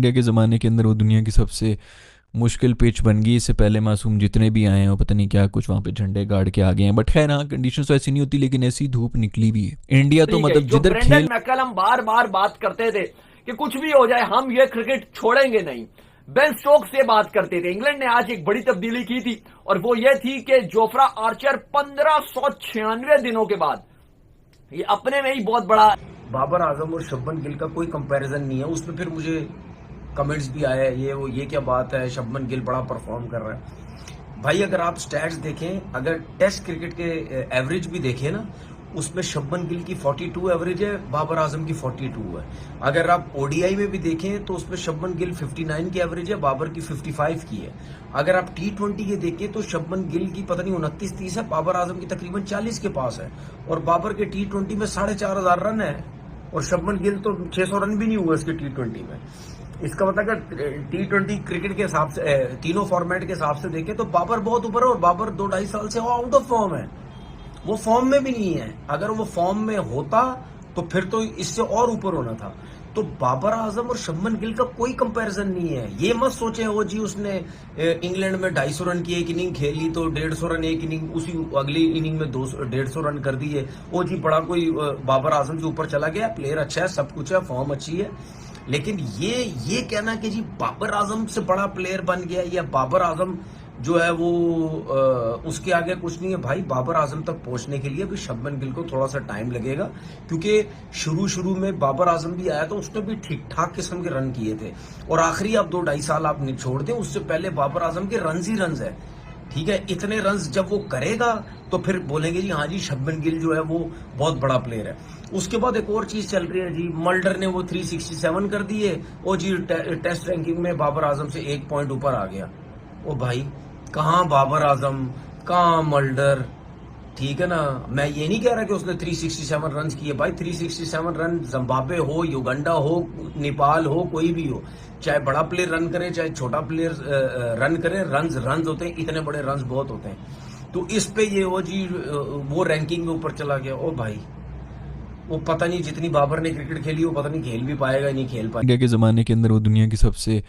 India के ज़माने के अंदर वो दुनिया की सबसे मुश्किल पिच बन गई। इससे पहले मासूम जितने भी आए हैं वो पता नहीं क्या कुछ वहाँ पे झंडे गाड़ के आ गए हैं। बट खैर हाँ, कंडीशंस तो ऐसी नहीं होती, लेकिन ऐसी धूप निकली भी है। इंडिया तो चली गई। मतलब जो जिधर ब्रेंडन खेल मैकलम बार बार बात करते थे कि कुछ भी हो जाए हम ये क्रिकेट छोड़ेंगे नहीं, बेन स्टोक्स से बात करते थे। इंग्लैंड ने आज एक बड़ी तब्दीली की थी और वो ये थी कि जोफ्रा आर्चर 1596 दिनों के बाद, ये अपने में ही बहुत बड़ा। बाबर आजम और शुभमन गिल का कोई कंपैरिजन नहीं है। उसमें फिर मुझे कमेंट्स भी आए ये क्या बात है, शुभमन गिल बड़ा परफॉर्म कर रहा है। भाई अगर आप स्टैट्स देखें, अगर टेस्ट क्रिकेट के एवरेज भी देखें ना, उसमें शुभमन गिल की 42 एवरेज है, बाबर आजम की 42 है। अगर आप ओडीआई में भी देखें तो उसमें शुभमन गिल 59 की एवरेज है, बाबर की 55 की है। अगर आप T20 के देखें तो शुभमन गिल की पता नहीं 29-30 है, बाबर आजम की तकरीबन 40 के पास है। और बाबर के T20 में 4500 रन है और शुभमन गिल तो 600 रन भी नहीं हुआ इसके T20 में। इसका मतलब अगर T20 क्रिकेट के हिसाब से तीनों फॉर्मेट के हिसाब से देखें तो बाबर बहुत ऊपर है और बाबर 2-2.5 साल से आउट ऑफ फॉर्म है, वो फॉर्म में भी नहीं है। अगर वो फॉर्म में होता तो फिर तो इससे और ऊपर होना था। तो बाबर आजम और शुभमन गिल का कोई कंपैरिजन नहीं है। ये मत सोचे वो जी उसने इंग्लैंड में 250 रन की एक इनिंग खेली तो 150 रन एक इनिंग, उसी अगली इनिंग में 150 रन कर दिए, वो जी बड़ा कोई बाबर आजम से ऊपर चला गया। प्लेयर अच्छा है, सब कुछ है, फॉर्म अच्छी है, लेकिन ये कहना कि जी बाबर आजम से बड़ा प्लेयर बन गया या बाबर आजम जो है वो उसके आगे कुछ नहीं है। भाई बाबर आजम तक पहुंचने के लिए भी शुभमन गिल को थोड़ा सा टाइम लगेगा, क्योंकि शुरू में बाबर आजम भी आया तो उसने भी ठीक ठाक किस्म के रन किए थे। और आखिरी आप 2-2.5 साल आप छोड़ दें, उससे पहले बाबर आजम के रन ही रन है। ठीक है, इतने रन जब वो करेगा तो फिर बोलेंगे जी हाँ जी शुभमन गिल जो है वो बहुत बड़ा प्लेयर है। उसके बाद एक और चीज चल रही है जी, मल्डर ने वो 367 कर दिए, और जी टेस्ट रैंकिंग में बाबर आजम से 1 पॉइंट ऊपर आ गया। ओ भाई, कहाँ बाबर आजम, कहाँ मल्डर। ठीक है ना, मैं ये नहीं कह रहा कि उसने 367 रन किए। भाई 367 रन जिम्बाब्वे हो, युगांडा हो, नेपाल हो, कोई भी हो, चाहे बड़ा प्लेयर रन करे चाहे छोटा प्लेयर रन करे, रन होते हैं, इतने बड़े रन बहुत होते हैं। तो इस पे ये वो जी वो रैंकिंग में ऊपर चला गया। ओ भाई, वो पता नहीं जितनी बाबर ने क्रिकेट खेली वो पता नहीं खेल भी पाएगा नहीं खेल पाएगा। इंडिया के ज़माने के अंदर वो दुनिया की सबसे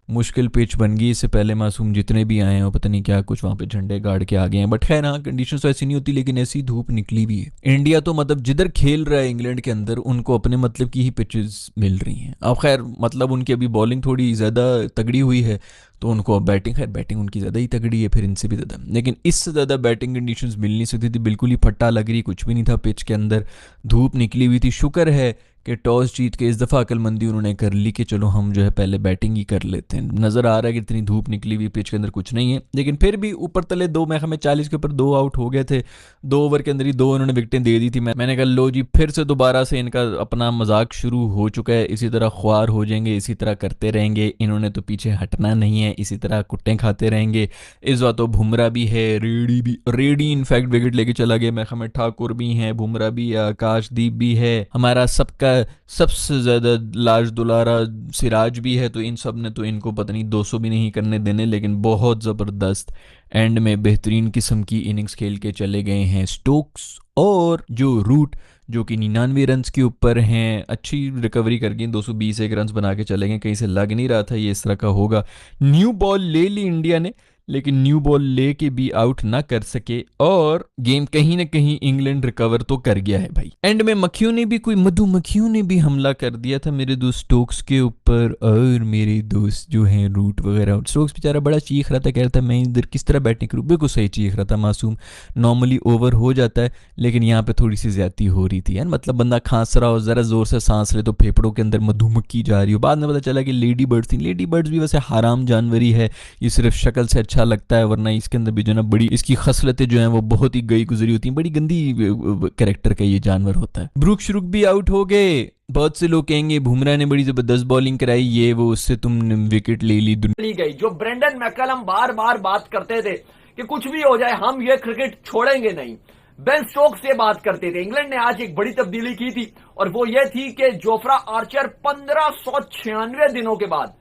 मुश्किल पिच बन गई। इससे पहले मासूम जितने भी आए हैं वो पता नहीं क्या कुछ वहाँ पे झंडे गाड़ के आ गए हैं। बट खैर हाँ, कंडीशंस तो ऐसी नहीं होती, लेकिन ऐसी धूप निकली भी है। इंडिया तो मतलब जिधर खेल रहा है इंग्लैंड के अंदर, उनको अपने मतलब की ही पिचेस मिल रही हैं। अब खैर मतलब उनकी अभी बॉलिंग थोड़ी ज़्यादा तगड़ी हुई है तो उनको अब बैटिंग उनकी ज़्यादा ही तगड़ी है, फिर इनसे भी ज़्यादा, लेकिन इससे ज़्यादा बैटिंग कंडीशंस मिल नहीं सकती थी। बिल्कुल ही फट्टा लग रही, कुछ भी नहीं था पिच के अंदर, धूप निकली हुई थी। शुक्र है कि टॉस जीत के इस दफ़ा अक्लमंदी उन्होंने कर ली कि चलो हम जो है पहले बैटिंग ही कर लेते हैं। नज़र आ रहा है कि इतनी धूप निकली हुई पिच के अंदर कुछ नहीं है, लेकिन फिर भी ऊपर तले दो, मैं हमें 40 के ऊपर 2 आउट हो गए थे। 2 ओवर के अंदर ही 2 उन्होंने विकेटें दे दी थी। मैंने कहा लो जी, फिर से दोबारा से इनका अपना मजाक शुरू हो चुका है, इसी तरह ख्वार हो जाएंगे, इसी तरह करते रहेंगे, इन्होंने तो पीछे हटना नहीं है, इसी तरह कुट्टें खाते रहेंगे। इस बार तो बुमराह भी है, रेडी इनफैक्ट विकेट लेके चला गया। मैं हमें ठाकुर भी हैं, बुमराह भी है, आकाशदीप भी है, हमारा सबका सबसे ज्यादा लाज दुलारा सिराज भी है। तो इन सब ने तो इनको पता नहीं 200 भी नहीं करने देने, लेकिन बहुत ज़बरदस्त एंड में बेहतरीन किस्म की इनिंग्स खेल के चले गए हैं स्टोक्स। और जो रूट जो कि 99 रन के ऊपर हैं, अच्छी रिकवरी कर गई, 221 रन बना के चले गए। कहीं से लग नहीं रहा था ये इस तरह का होगा। न्यू बॉल ले ली इंडिया ने, लेकिन न्यू बॉल लेके भी आउट ना कर सके और गेम कहीं ना कहीं इंग्लैंड रिकवर तो कर गया है भाई। एंड में मधुमक्खियों ने भी हमला कर दिया था मेरे दोस्त स्टोक्स के ऊपर, और मेरे दोस्त जो हैं रूट वगैरह। स्टोक्स बेचारा बड़ा चीख रहा था, कह रहा था मैं इधर किस तरह बैटिंग करूँ। बिल्कुल सही चीख रहा था मासूम, नॉर्मली ओवर हो जाता है, लेकिन यहाँ पे थोड़ी सी ज्यादती हो रही थी यार। मतलब बंदा खांस रहा हो, जरा जोर से सांस ले तो फेफड़ों के अंदर मधुमक्खी जा रही हो। बाद में पता चला कि लेडी बर्ड्स थी। लेडी बर्ड्स भी वैसे हराम जानवर ही है, ये सिर्फ शक्ल से अच्छा लगता है, वरना इसके अंदर भी जो है ना बड़ी इसकी खसलतें जो हैं वो बहुत ही गई गुजरी होती हैं। बड़ी गंदी कैरेक्टर का ये जानवर होता है। ब्रूक श्रुक भी आउट हो गए। बहुत से लोग कहेंगे बुमराह ने बड़ी जबरदस्त बॉलिंग कराई, ये वो, उससे तुमने विकेट ले ली गई। जो ब्रेंडन मैकलम बार बार बात करते थे कि कुछ भी हो जाए हम ये क्रिकेट छोड़ेंगे नहीं, बेन स्टोक्स से बात करते थे। इंग्लैंड ने आज एक बड़ी तब्दीली की थी और वो ये थी कि जोफ्रा आर्चर 1596 दिनों के बाद,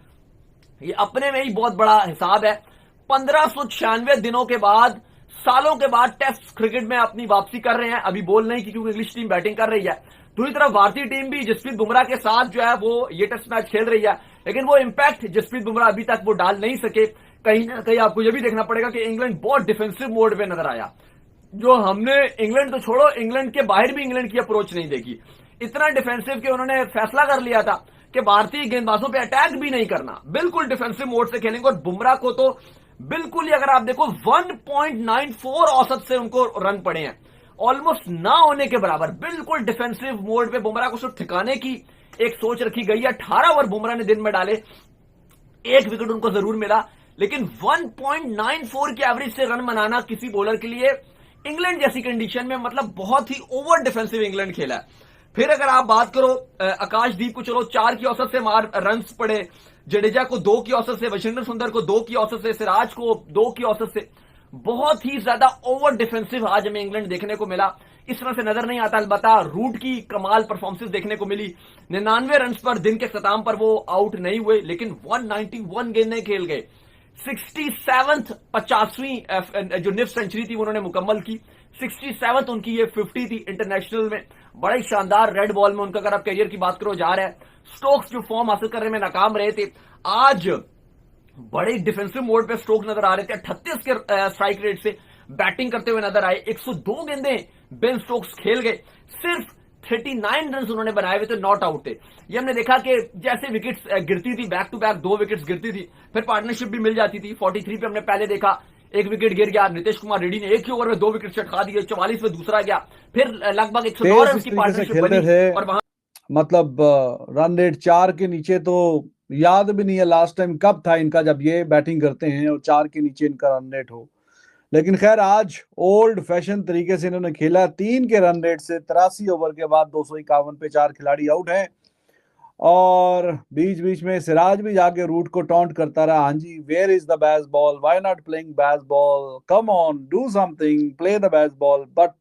ये अपने में ही बहुत बड़ा हिसाब है, 1596 दिनों के बाद, सालों के बाद टेस्ट क्रिकेट में अपनी वापसी कर रहे हैं। अभी बोल नहीं कि क्योंकि इंग्लिश टीम बैटिंग कर रही है, दूसरी तरफ भारतीय टीम भी जसप्रीत बुमराह के साथ जो है वो ये टेस्ट मैच खेल रही है। लेकिन वो इंपैक्ट जसप्रीत बुमराह अभी तक वो डाल नहीं सके। कहीं ना कहीं आपको ये भी देखना पड़ेगा कि इंग्लैंड बहुत डिफेंसिव मोड पे नजर आया, जो हमने इंग्लैंड तो छोड़ो, इंग्लैंड के बाहर भी इंग्लैंड की अप्रोच नहीं देखी। इतना डिफेंसिव कि उन्होंने फैसला कर लिया था कि भारतीय गेंदबाजों पे अटैक भी नहीं करना, बिल्कुल डिफेंसिव मोड से खेलेंगे। और बुमराह को तो बिल्कुल ही, अगर आप देखो 1.94 औसत से उनको रन पड़े हैं, ऑलमोस्ट ना होने के बराबर। बिल्कुल डिफेंसिव मोड पे बुमराह को सिर्फ ठिकाने की एक सोच रखी गई है। 18 ओवर बुमराह ने दिन में डाले, 1 विकेट उनको जरूर मिला, लेकिन 1.94 की एवरेज से रन बनाना किसी बॉलर के लिए इंग्लैंड जैसी कंडीशन में, मतलब बहुत ही ओवर डिफेंसिव इंग्लैंड खेला है। फिर अगर आप बात करो आकाशदीप को, चलो 4 की औसत से मार रन पड़े, जडेजा को 2 की औसत से, वाशिंगटन सुंदर को 2 की औसत से, सिराज को 2 की औसत से, बहुत ही ज्यादा ओवर डिफेंसिव आज हमें इंग्लैंड देखने को मिला। इस तरह से नजर नहीं आता। अलबत्ता रूट की कमाल परफॉर्मेंस देखने को मिली, 99 रन पर दिन के खत्म पर वो आउट नहीं हुए, लेकिन 191 गेंदें खेल गए। 67th 50वीं जो निफ्ट सेंचुरी थी उन्होंने मुकम्मल की, 67th उनकी ये 50 थी इंटरनेशनल में। बड़ा ही शानदार रेड बॉल में उनका अगर आप करियर की बात करो जा रहा है। स्टोक्स जो फॉर्म हासिल करने में नाकाम रहे थे, आज बड़े डिफेंसिव मोड पे स्टोक्स नजर आ रहे थे। 38 के स्ट्राइक रेट से बैटिंग करते हुए नजर आए। 102 गेंदें बेन स्टोक्स खेल गए, सिर्फ 39 रन उन्होंने बनाए हुए थे, नॉट आउट थे। ये हमने देखा कि जैसे विकेट्स गिरती थी, बैक टू बैक 2 विकेट्स गिरती थी, फिर पार्टनरशिप भी मिल जाती थी। 43 पे हमने पहले देखा 1 विकेट गिर गया, नीतीश कुमार रेड्डी ने एक ही ओवर में 2 विकेट चटका दिए, 44 में दूसरा गया, फिर लगभग 109 रन की पार्टनरशिप बनी। और वहां मतलब रन रेट 4 के नीचे तो याद भी नहीं है लास्ट टाइम कब था इनका जब ये बैटिंग करते हैं और 4 के नीचे इनका रन रेट हो। लेकिन खैर आज ओल्ड फैशन तरीके से इन्होंने खेला। 3 के रन रेट से 83 ओवर के बाद 251 पे 4 खिलाड़ी आउट हैं। और बीच बीच में सिराज भी जाके रूट को टॉन्ट करता रहा, हाँ जी where is the best ball, why not playing best ball, come on do something, play the best ball. But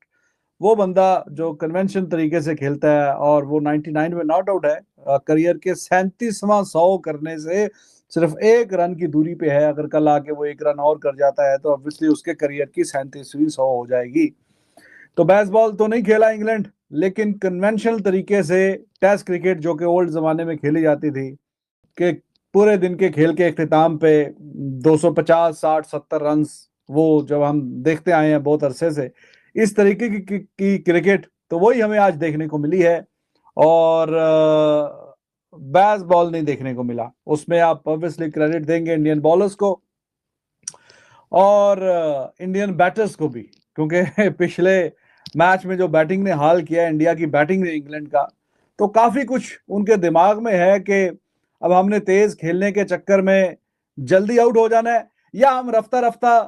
वो बंदा जो कन्वेंशन तरीके से खेलता है और वो 99 में नॉट आउट है, करियर के 37वां 100 करने से सिर्फ 1 रन की दूरी पे है। अगर कल आके वो 1 रन और कर जाता है तो ऑब्वियसली उसके करियर की 37वीं 100 हो जाएगी। तो बेसबॉल तो नहीं खेला इंग्लैंड, लेकिन कन्वेंशनल तरीके से टेस्ट क्रिकेट जो कि ओल्ड जमाने में खेली जाती थी, कि पूरे दिन के खेल के इख्तिताम पे 250, 60, 70 रन, वो जब हम देखते आए हैं बहुत अरसे से इस तरीके की क्रिकेट, तो वही हमें आज देखने को मिली है। और बेसबॉल नहीं देखने को मिला। उसमें आप ऑब्वियसली क्रेडिट देंगे इंडियन बॉलर्स को और इंडियन बैटर्स को भी, क्योंकि पिछले मैच में जो बैटिंग ने हाल किया इंडिया की बैटिंग ने इंग्लैंड का, तो काफी कुछ उनके दिमाग में है कि अब हमने तेज खेलने के चक्कर में जल्दी आउट हो जाना है, या हम रफ्ता रफ्ता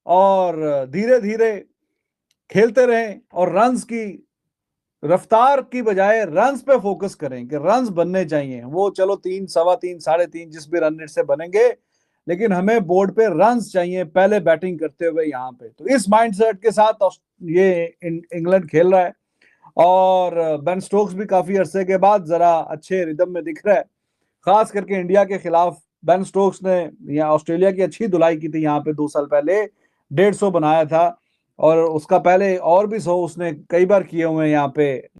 और धीरे धीरे खेलते रहें और रन्स की रफ्तार की बजाय रन्स पे फोकस करें कि रन्स बनने चाहिए। वो चलो 3, सवा 3, 3.5 जिस भी रन रेट से बनेंगे, लेकिन हमें बोर्ड पे रन्स चाहिए पहले बैटिंग करते हुए यहाँ पे। तो इस माइंडसेट के साथ ये इंग्लैंड खेल रहा है। और बेन स्टोक्स भी काफी अरसे के बाद जरा अच्छे रिदम में दिख रहा है। खास करके इंडिया के खिलाफ बेन स्टोक्स ने यहाँ ऑस्ट्रेलिया की अच्छी धुलाई की थी यहाँ पे 2 साल पहले, 150 बनाया था, और उसका पहले और भी 100 उसने कई बार किए हुए हैं यहाँ पे